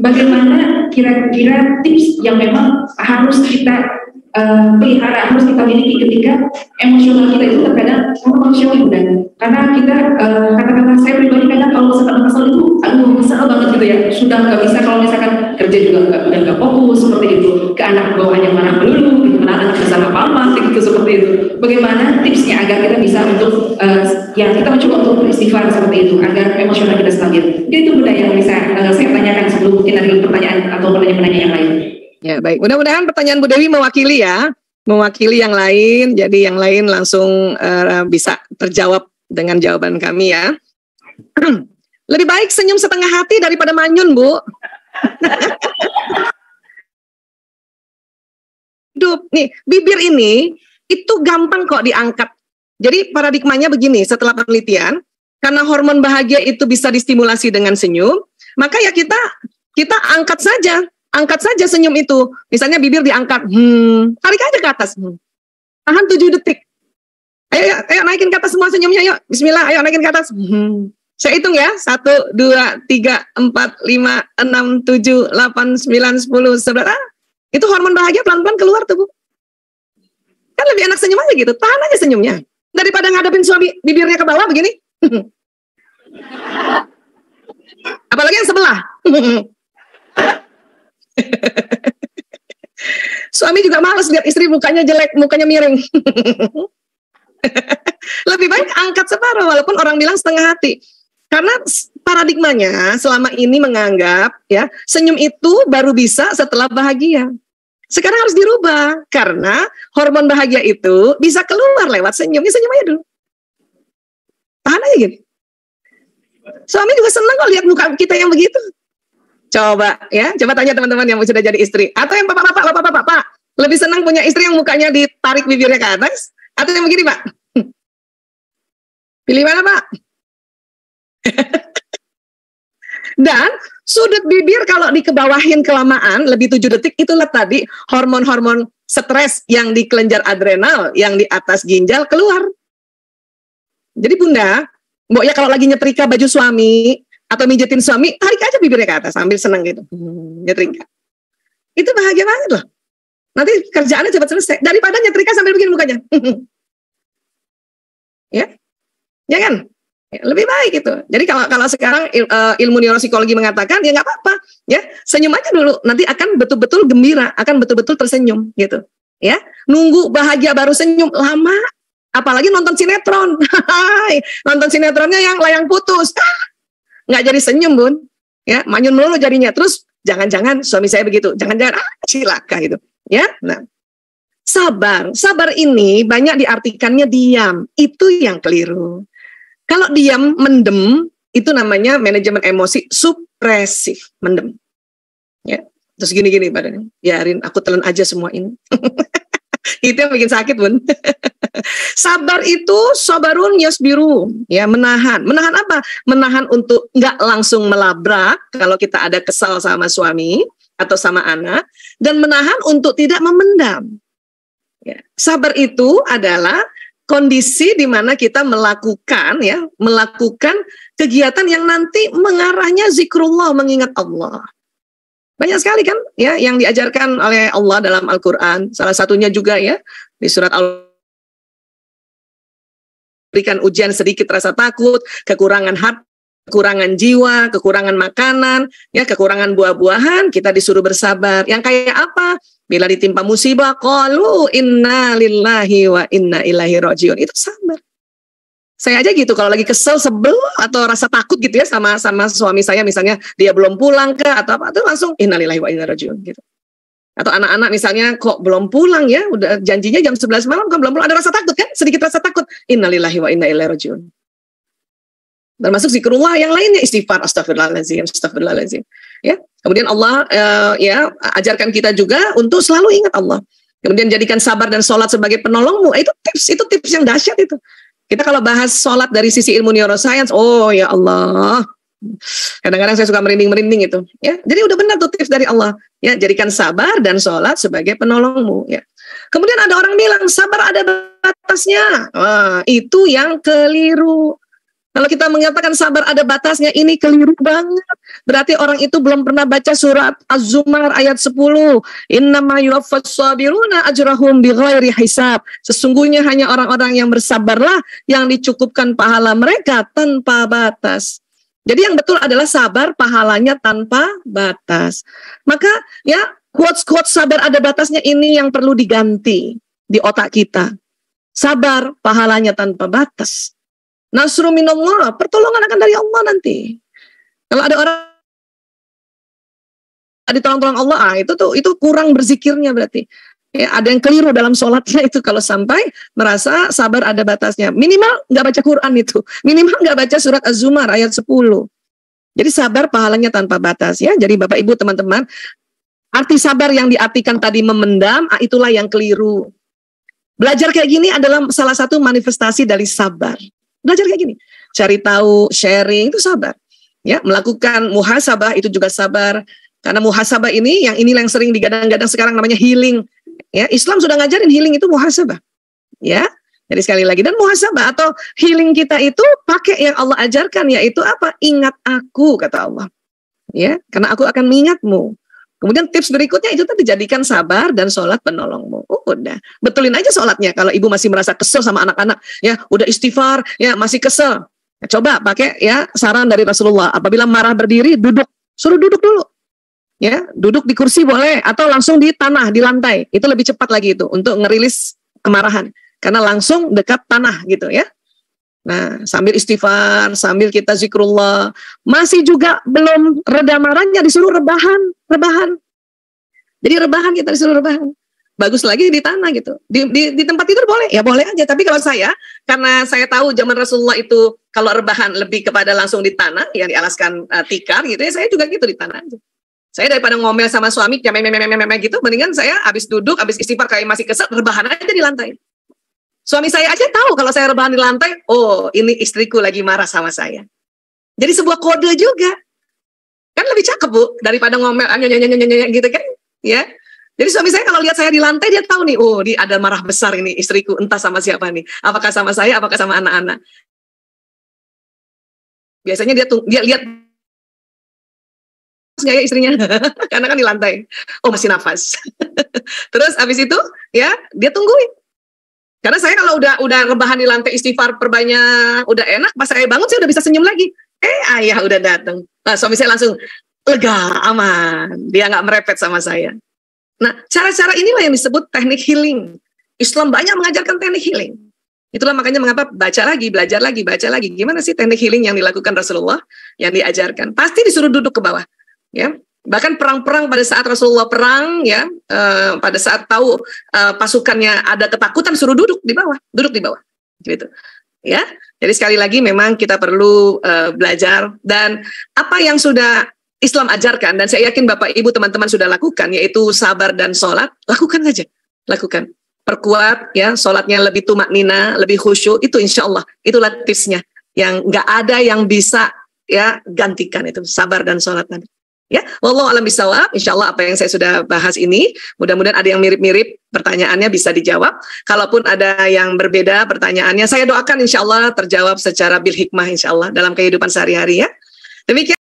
bagaimana kira-kira tips yang memang harus kita pelihara, harus kita miliki ketika emosional kita itu terkadang emosional dan karena kita kata-kata saya pribadi kadang kalau misalkan kesel itu kesel banget gitu ya, sudah nggak bisa kalau misalkan kerja juga nggak fokus seperti itu, ke anak bawaannya marah dulu gitu, anak bersama pamah gitu seperti itu. Bagaimana tipsnya agar kita bisa untuk ya kita mencoba untuk beristighfar seperti itu agar emosional kita stabil. Jadi itu budaya yang bisa saya tanyakan sebelum mungkin ada pertanyaan atau pertanyaan yang lain. Ya baik, mudah-mudahan pertanyaan Bu Dewi mewakili yang lain, jadi yang lain langsung bisa terjawab dengan jawaban kami ya. Lebih baik senyum setengah hati daripada manyun, Bu. Duh, nih bibir ini itu gampang kok diangkat. Jadi paradigmanya begini, setelah penelitian, karena hormon bahagia itu bisa distimulasi dengan senyum, maka ya kita angkat saja senyum itu. Misalnya bibir diangkat, tarik aja ke atas. Tahan 7 detik. Ayo naikin ke atas semua senyumnya, yuk. Bismillah, ayo naikin ke atas. Saya hitung ya, 1, 2, 3, 4, 5, 6, 7, 8, 9, 10, 11. Itu hormon bahagia pelan-pelan keluar tuh, Bu. Kan lebih enak senyum aja gitu, tahan aja senyumnya. Daripada ngadepin suami bibirnya ke bawah begini. Apalagi yang sebelah. Suami juga males lihat istri mukanya jelek, mukanya miring. Lebih baik angkat separuh walaupun orang bilang setengah hati. Karena paradigmanya selama ini menganggap ya senyum itu baru bisa setelah bahagia. Sekarang harus dirubah karena hormon bahagia itu bisa keluar lewat senyum. Ya senyum aja dulu. Tahan aja gitu. Suami juga senang kok lihat muka kita yang begitu. Coba tanya teman-teman yang sudah jadi istri atau yang bapak-bapak, lebih senang punya istri yang mukanya ditarik bibirnya ke atas atau yang begini, Pak? Pilih mana, Pak? Dan sudut bibir kalau dikebawahin kelamaan lebih 7 detik, itulah tadi hormon-hormon stres yang di kelenjar adrenal yang di atas ginjal keluar. Jadi Bunda, Mbok ya kalau lagi nyetrika baju suami atau mijetin suami, tarik aja bibirnya ke atas sambil senang gitu. Nyetrika. Itu bahagia banget loh. Nanti kerjaannya cepat selesai daripada nyetrika sambil begini mukanya. Ya kan? Ya, lebih baik itu. Jadi kalau sekarang ilmu neuropsikologi mengatakan ya nggak apa-apa, ya senyum aja dulu, nanti akan betul-betul gembira, akan betul-betul tersenyum gitu. Ya, nunggu bahagia baru senyum lama, apalagi nonton sinetron, nonton sinetronnya yang layang putus, nggak jadi senyum Bun, ya manyun melulu jadinya. Terus jangan-jangan suami saya begitu, jangan-jangan cilaka gitu, ya. Nah, sabar ini banyak diartikannya diam, itu yang keliru. Kalau diam, mendem, itu namanya manajemen emosi supresif, mendem. Ya, terus gini-gini badannya, biarin aku telan aja semua ini. Itu yang bikin sakit, Bun. Sabar itu sabarun yasbiru, ya menahan. Menahan apa? Menahan untuk nggak langsung melabrak kalau kita ada kesal sama suami atau sama anak, dan menahan untuk tidak memendam. Ya. Sabar itu adalah kondisi di mana kita melakukan kegiatan yang nanti mengarahnya zikrullah, mengingat Allah. Banyak sekali kan ya yang diajarkan oleh Allah dalam Al-Qur'an. Salah satunya juga ya di surat berikan ujian sedikit rasa takut, kekurangan hati, kekurangan jiwa, kekurangan makanan, ya kekurangan buah-buahan, kita disuruh bersabar. Yang kayak apa? Bila ditimpa musibah, qalu inna lillahi wa inna ilaihi rajiun. Itu sabar. Saya aja gitu kalau lagi kesel, sebel atau rasa takut gitu ya sama suami saya, misalnya dia belum pulang ke atau apa, itu langsung inna lillahi wa inna rajiun gitu. Atau anak-anak misalnya kok belum pulang ya, udah janjinya jam 11 malam kan belum pulang, ada rasa takut kan? Sedikit rasa takut. Inna lillahi wa inna ilaihi rajiun. Termasuk zikrullah yang lainnya, istighfar, astagfirullahaladzim, ya. Kemudian Allah ajarkan kita juga untuk selalu ingat Allah. Kemudian jadikan sabar dan sholat sebagai penolongmu. Itu tips yang dahsyat itu. Kita kalau bahas sholat dari sisi ilmu neuroscience, oh ya Allah, kadang-kadang saya suka merinding itu. Ya, jadi udah benar tuh tips dari Allah. Ya, jadikan sabar dan sholat sebagai penolongmu. Ya. Kemudian ada orang bilang sabar ada batasnya. Wah, itu yang keliru. Kalau kita mengatakan sabar ada batasnya, ini keliru banget. Berarti orang itu belum pernah baca surat Az-Zumar ayat 10. Innama yuwaffas sabiruna ajrahum bighairi hisab. Sesungguhnya hanya orang-orang yang bersabarlah yang dicukupkan pahala mereka tanpa batas. Jadi yang betul adalah sabar pahalanya tanpa batas. Maka ya quotes-quotes sabar ada batasnya ini yang perlu diganti di otak kita. Sabar pahalanya tanpa batas. Nasru minallah, pertolongan akan dari Allah nanti. Kalau ada orang ditolong-tolong Allah, itu kurang berzikirnya berarti. Ya, ada yang keliru dalam sholatnya itu kalau sampai merasa sabar ada batasnya. Minimal nggak baca Quran itu. Minimal nggak baca surat Az-Zumar ayat 10. Jadi sabar pahalanya tanpa batas ya. Jadi Bapak Ibu teman-teman, arti sabar yang diartikan tadi memendam, itulah yang keliru. Belajar kayak gini adalah salah satu manifestasi dari sabar. Belajar kayak gini, cari tahu, sharing itu sabar. Ya, melakukan muhasabah itu juga sabar. Karena muhasabah ini yang sering digadang-gadang sekarang namanya healing. Ya, Islam sudah ngajarin healing itu muhasabah. Ya, jadi sekali lagi dan muhasabah atau healing kita itu pakai yang Allah ajarkan, yaitu apa? Ingat aku kata Allah. Ya, karena aku akan mengingatmu. Kemudian tips berikutnya itu tadi jadikan sabar dan sholat penolongmu. Udah, betulin aja sholatnya. Kalau ibu masih merasa kesel sama anak-anak, ya udah istighfar, ya masih kesel. Ya, coba pakai ya saran dari Rasulullah. Apabila marah berdiri, duduk, suruh duduk dulu. Ya, duduk di kursi boleh atau langsung di tanah, di lantai. Itu lebih cepat lagi itu untuk ngerilis kemarahan. Karena langsung dekat tanah gitu ya. Nah, sambil istighfar, sambil kita zikrullah, masih juga belum reda marahnya disuruh rebahan. Jadi rebahan, kita disuruh rebahan. Bagus lagi di tanah gitu. Di tempat tidur boleh, ya boleh aja. Tapi kalau saya, karena saya tahu zaman Rasulullah itu kalau rebahan lebih kepada langsung di tanah, yang dialaskan tikar gitu ya, saya juga gitu di tanah aja. Saya daripada ngomel sama suami, gitu, mendingan saya habis duduk, habis istighfar kayak masih kesel, rebahan aja di lantai. Suami saya aja tahu kalau saya rebahan di lantai, oh ini istriku lagi marah sama saya. Jadi sebuah kode juga. Kan lebih cakep Bu, daripada ngomel, gitu kan. Ya. Jadi suami saya kalau lihat saya di lantai, dia tahu nih, oh dia ada marah besar ini istriku, entah sama siapa nih. Apakah sama saya, apakah sama anak-anak. Biasanya dia lihat nggak ya istrinya, karena kan di lantai. Oh masih nafas. Terus habis itu, ya dia tungguin. Karena saya kalau udah rebahan di lantai istighfar perbanyak, udah enak, pas saya bangun saya udah bisa senyum lagi. Ayah udah datang. Nah, suami saya langsung lega, aman. Dia nggak merepet sama saya. Nah, cara-cara inilah yang disebut teknik healing. Islam banyak mengajarkan teknik healing. Itulah makanya mengapa baca lagi, belajar lagi, baca lagi. Gimana sih teknik healing yang dilakukan Rasulullah, yang diajarkan? Pasti disuruh duduk ke bawah. Ya. Bahkan perang-perang pada saat Rasulullah perang, ya, pada saat tahu pasukannya ada ketakutan, suruh duduk di bawah, gitu, ya. Jadi sekali lagi memang kita perlu belajar dan apa yang sudah Islam ajarkan dan saya yakin Bapak Ibu teman-teman sudah lakukan, yaitu sabar dan sholat, lakukan aja, lakukan, perkuat, ya, sholatnya lebih tumaknina, lebih khusyuk, itu insya Allah, itulah tipsnya, yang nggak ada yang bisa ya gantikan itu sabar dan sholat tadi. Ya, wallahu a'lam bishawab. Insyaallah apa yang saya sudah bahas ini, mudah-mudahan ada yang mirip-mirip pertanyaannya bisa dijawab. Kalaupun ada yang berbeda pertanyaannya, saya doakan insyaallah terjawab secara bil hikmah insyaallah dalam kehidupan sehari-hari ya. Demikian